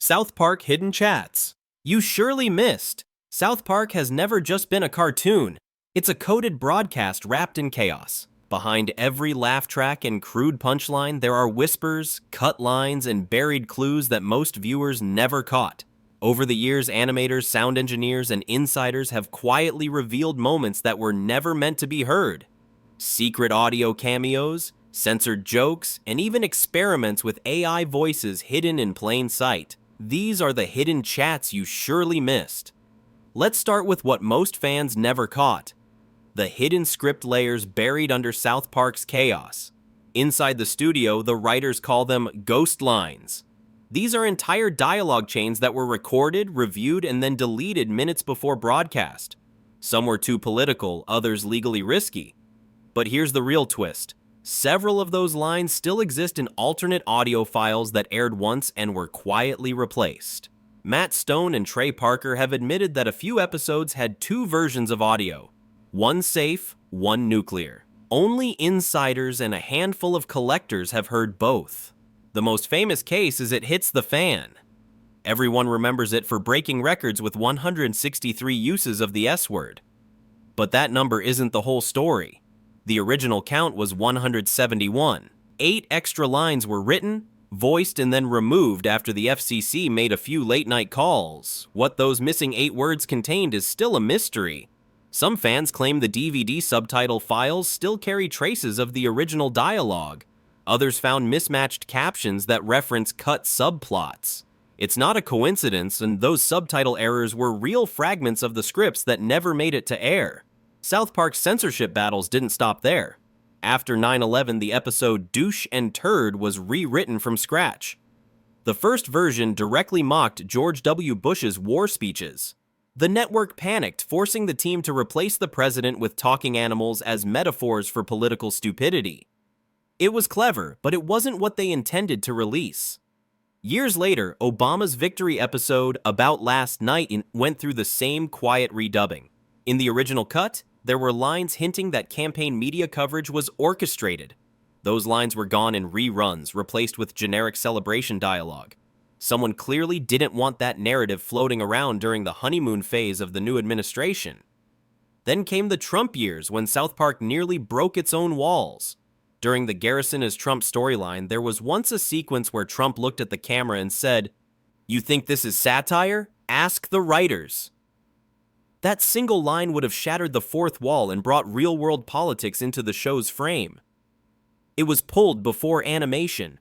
South Park Hidden Chats. You surely missed. South Park has never just been a cartoon. It's a coded broadcast wrapped in chaos. Behind every laugh track and crude punchline, there are whispers, cut lines, and buried clues that most viewers never caught. Over the years, animators, sound engineers, and insiders have quietly revealed moments that were never meant to be heard. Secret audio cameos, censored jokes, and even experiments with AI voices hidden in plain sight. These are the hidden chats you surely missed. Let's start with what most fans never caught: the hidden script layers buried under South Park's chaos. Inside the studio, the writers call them ghost lines. These are entire dialogue chains that were recorded, reviewed, and then deleted minutes before broadcast. Some were too political, others legally risky. But here's the real twist. Several of those lines still exist in alternate audio files that aired once and were quietly replaced. Matt Stone and Trey Parker have admitted that a few episodes had two versions of audio. One safe, one nuclear. Only insiders and a handful of collectors have heard both. The most famous case is It Hits the Fan. Everyone remembers it for breaking records with 163 uses of the S-word. But that number isn't the whole story. The original count was 171. 8 extra lines were written, voiced, and then removed after the FCC made a few late-night calls. What those missing 8 words contained is still a mystery. Some fans claim the DVD subtitle files still carry traces of the original dialogue. Others found mismatched captions that reference cut subplots. It's not a coincidence, and those subtitle errors were real fragments of the scripts that never made it to air. South Park's censorship battles didn't stop there. After 9/11, the episode Douche and Turd was rewritten from scratch. The first version directly mocked George W. Bush's war speeches. The network panicked, forcing the team to replace the president with talking animals as metaphors for political stupidity. It was clever, but it wasn't what they intended to release. Years later, Obama's victory episode About Last Night went through the same quiet redubbing. In the original cut, there were lines hinting that campaign media coverage was orchestrated. Those lines were gone in reruns, replaced with generic celebration dialogue. Someone clearly didn't want that narrative floating around during the honeymoon phase of the new administration. Then came the Trump years, when South Park nearly broke its own walls. During the Garrison is Trump storyline, there was once a sequence where Trump looked at the camera and said, "You think this is satire? Ask the writers." That single line would have shattered the fourth wall and brought real-world politics into the show's frame. It was pulled before animation.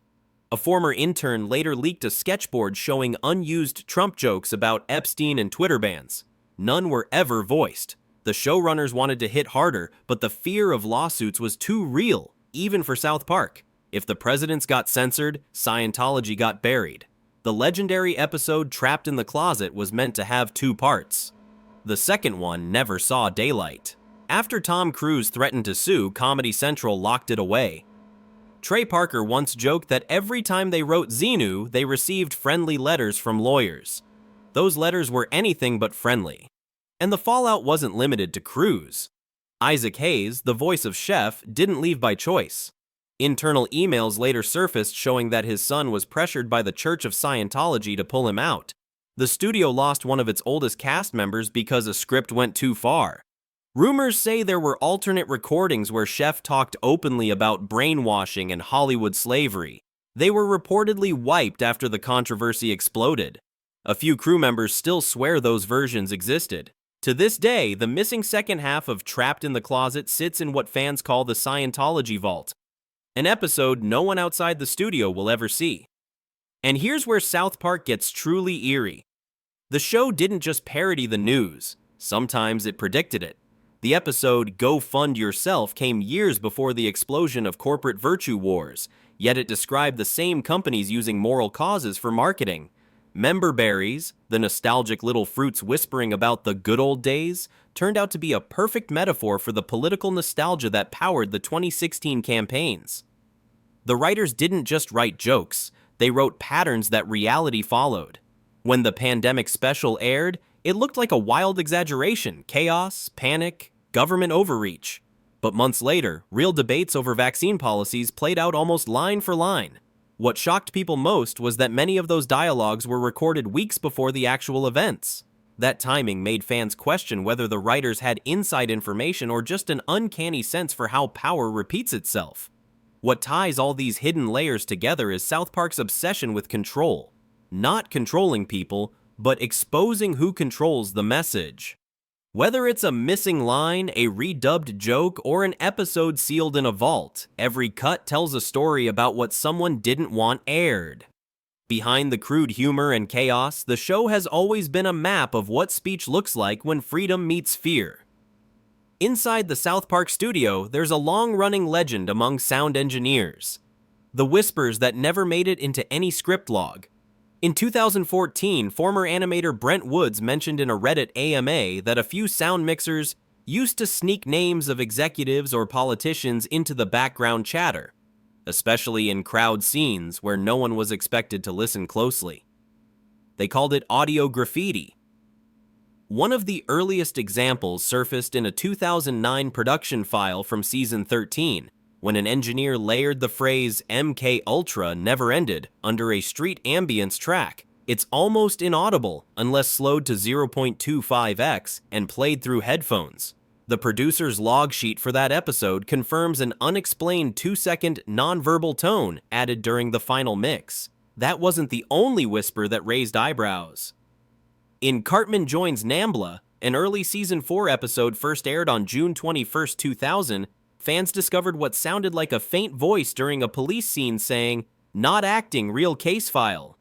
A former intern later leaked a sketchboard showing unused Trump jokes about Epstein and Twitter bans. None were ever voiced. The showrunners wanted to hit harder, but the fear of lawsuits was too real, even for South Park. If the presidents got censored, Scientology got buried. The legendary episode Trapped in the Closet was meant to have 2 parts. The second one never saw daylight. After Tom Cruise threatened to sue, Comedy Central locked it away. Trey Parker once joked that every time they wrote Xenu, they received friendly letters from lawyers. Those letters were anything but friendly. And the fallout wasn't limited to Cruise. Isaac Hayes, the voice of Chef, didn't leave by choice. Internal emails later surfaced showing that his son was pressured by the Church of Scientology to pull him out. The studio lost one of its oldest cast members because a script went too far. Rumors say there were alternate recordings where Chef talked openly about brainwashing and Hollywood slavery. They were reportedly wiped after the controversy exploded. A few crew members still swear those versions existed. To this day, the missing second half of Trapped in the Closet sits in what fans call the Scientology vault, an episode no one outside the studio will ever see. And here's where South Park gets truly eerie. The show didn't just parody the news. Sometimes it predicted it. The episode Go Fund Yourself came years before the explosion of corporate virtue wars, yet it described the same companies using moral causes for marketing. Member berries, the nostalgic little fruits whispering about the good old days, turned out to be a perfect metaphor for the political nostalgia that powered the 2016 campaigns. The writers didn't just write jokes, they wrote patterns that reality followed. When the pandemic special aired, it looked like a wild exaggeration: chaos, panic, government overreach. But months later, real debates over vaccine policies played out almost line for line. What shocked people most was that many of those dialogues were recorded weeks before the actual events. That timing made fans question whether the writers had inside information or just an uncanny sense for how power repeats itself. What ties all these hidden layers together is South Park's obsession with control. Not controlling people, but exposing who controls the message. Whether it's a missing line, a redubbed joke, or an episode sealed in a vault, every cut tells a story about what someone didn't want aired. Behind the crude humor and chaos, the show has always been a map of what speech looks like when freedom meets fear. Inside the South Park studio, there's a long-running legend among sound engineers. The whispers that never made it into any script log. In 2014, former animator Brent Woods mentioned in a Reddit AMA that a few sound mixers used to sneak names of executives or politicians into the background chatter, especially in crowd scenes where no one was expected to listen closely. They called it audio graffiti. One of the earliest examples surfaced in a 2009 production file from season 13, when an engineer layered the phrase MK Ultra never ended under a street ambience track. It's almost inaudible unless slowed to 0.25x and played through headphones. The producer's log sheet for that episode confirms an unexplained 2-second nonverbal tone added during the final mix. That wasn't the only whisper that raised eyebrows. In Cartman Joins Nambla, an early season 4 episode first aired on June 21, 2000, fans discovered what sounded like a faint voice during a police scene saying, "Not acting, real case file."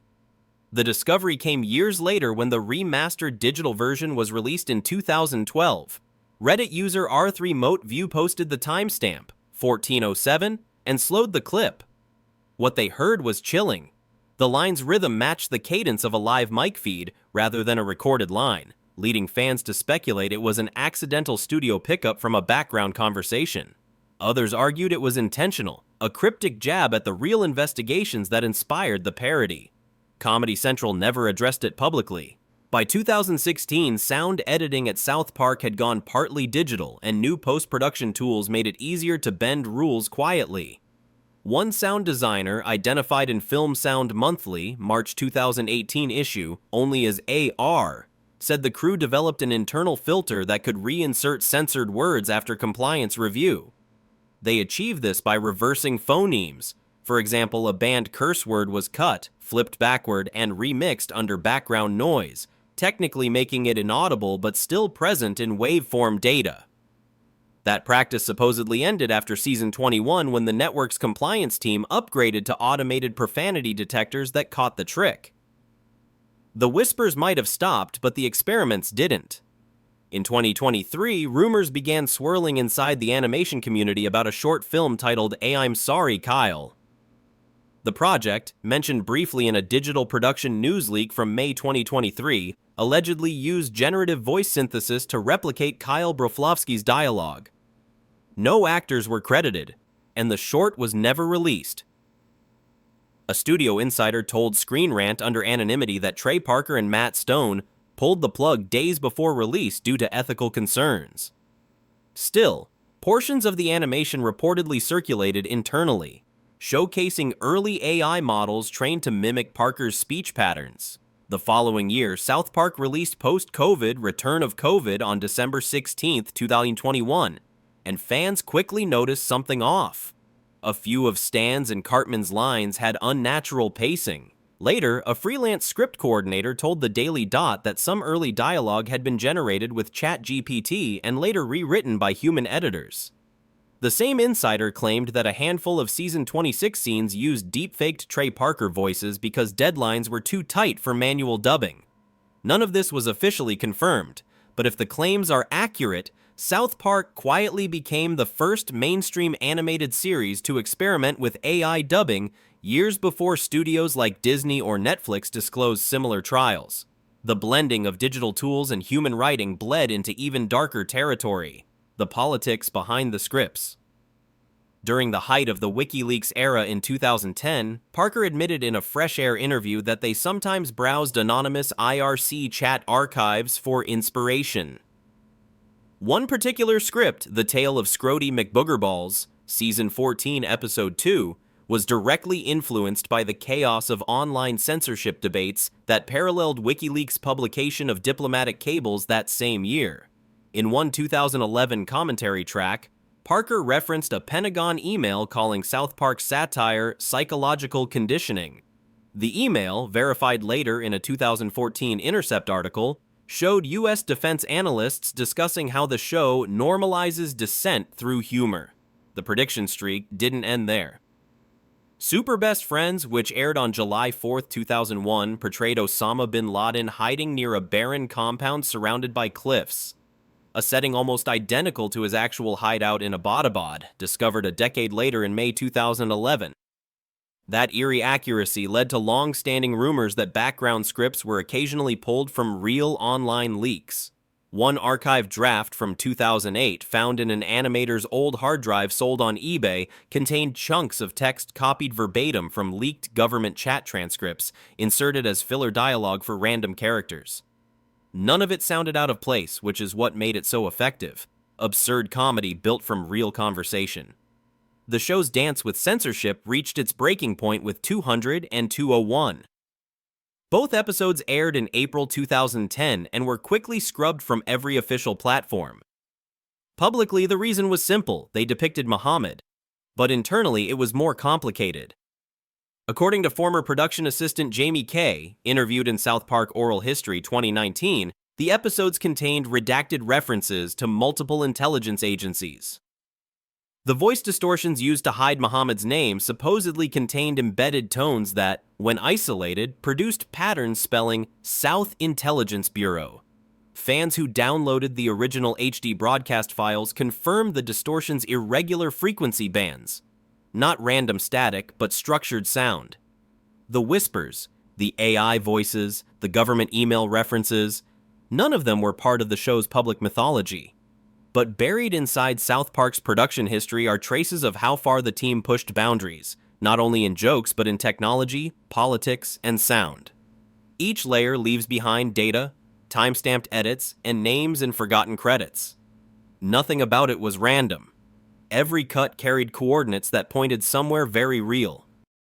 The discovery came years later when the remastered digital version was released in 2012. Reddit user R3MoteView posted the timestamp, 1407, and slowed the clip. What they heard was chilling. The line's rhythm matched the cadence of a live mic feed rather than a recorded line, leading fans to speculate it was an accidental studio pickup from a background conversation. Others argued it was intentional, a cryptic jab at the real investigations that inspired the parody. Comedy Central never addressed it publicly. By 2016, sound editing at South Park had gone partly digital, and new post-production tools made it easier to bend rules quietly. One sound designer, identified in Film Sound Monthly, March 2018 issue, only as AR, said the crew developed an internal filter that could reinsert censored words after compliance review. They achieved this by reversing phonemes. For example, a banned curse word was cut, flipped backward, and remixed under background noise, technically making it inaudible but still present in waveform data. That practice supposedly ended after season 21 when the network's compliance team upgraded to automated profanity detectors that caught the trick. The whispers might have stopped, but the experiments didn't. In 2023, rumors began swirling inside the animation community about a short film titled I'm Sorry, Kyle. The project, mentioned briefly in a digital production news leak from May 2023, allegedly used generative voice synthesis to replicate Kyle Broflovsky's dialogue. No actors were credited, and the short was never released. A studio insider told Screen Rant under anonymity that Trey Parker and Matt Stone pulled the plug days before release due to ethical concerns. Still, portions of the animation reportedly circulated internally, showcasing early AI models trained to mimic Parker's speech patterns. The following year, South Park released Post-COVID Return of COVID on December 16, 2021, and fans quickly noticed something off. A few of Stan's and Cartman's lines had unnatural pacing. Later, a freelance script coordinator told the Daily Dot that some early dialogue had been generated with ChatGPT and later rewritten by human editors. The same insider claimed that a handful of season 26 scenes used deepfaked Trey Parker voices because deadlines were too tight for manual dubbing. None of this was officially confirmed, but if the claims are accurate, South Park quietly became the first mainstream animated series to experiment with AI dubbing years before studios like Disney or Netflix disclosed similar trials. The blending of digital tools and human writing bled into even darker territory: the politics behind the scripts. During the height of the WikiLeaks era in 2010, Parker admitted in a Fresh Air interview that they sometimes browsed anonymous IRC chat archives for inspiration. One particular script, The Tale of Scrody McBoogerballs, Season 14, Episode 2, was directly influenced by the chaos of online censorship debates that paralleled WikiLeaks' publication of diplomatic cables that same year. In one 2011 commentary track, Parker referenced a Pentagon email calling South Park's satire psychological conditioning. The email, verified later in a 2014 Intercept article, showed U.S. defense analysts discussing how the show normalizes dissent through humor. The prediction streak didn't end there. Super Best Friends, which aired on July 4, 2001, portrayed Osama bin Laden hiding near a barren compound surrounded by cliffs, a setting almost identical to his actual hideout in Abbottabad, discovered a decade later in May 2011. That eerie accuracy led to long-standing rumors that background scripts were occasionally pulled from real online leaks. One archived draft from 2008, found in an animator's old hard drive sold on eBay, contained chunks of text copied verbatim from leaked government chat transcripts, inserted as filler dialogue for random characters. None of it sounded out of place, which is what made it so effective. Absurd comedy built from real conversation. The show's dance with censorship reached its breaking point with 200 and 201. Both episodes aired in April 2010 and were quickly scrubbed from every official platform. Publicly, the reason was simple: they depicted Muhammad. But internally, it was more complicated. According to former production assistant Jamie Kay, interviewed in South Park Oral History 2019, the episodes contained redacted references to multiple intelligence agencies. The voice distortions used to hide Muhammad's name supposedly contained embedded tones that, when isolated, produced patterns spelling South Intelligence Bureau. Fans who downloaded the original HD broadcast files confirmed the distortion's irregular frequency bands. Not random static, but structured sound. The whispers, the AI voices, the government email references, none of them were part of the show's public mythology. But buried inside South Park's production history are traces of how far the team pushed boundaries, not only in jokes but in technology, politics, and sound. Each layer leaves behind data, timestamped edits, and names and forgotten credits. Nothing about it was random. Every cut carried coordinates that pointed somewhere very real.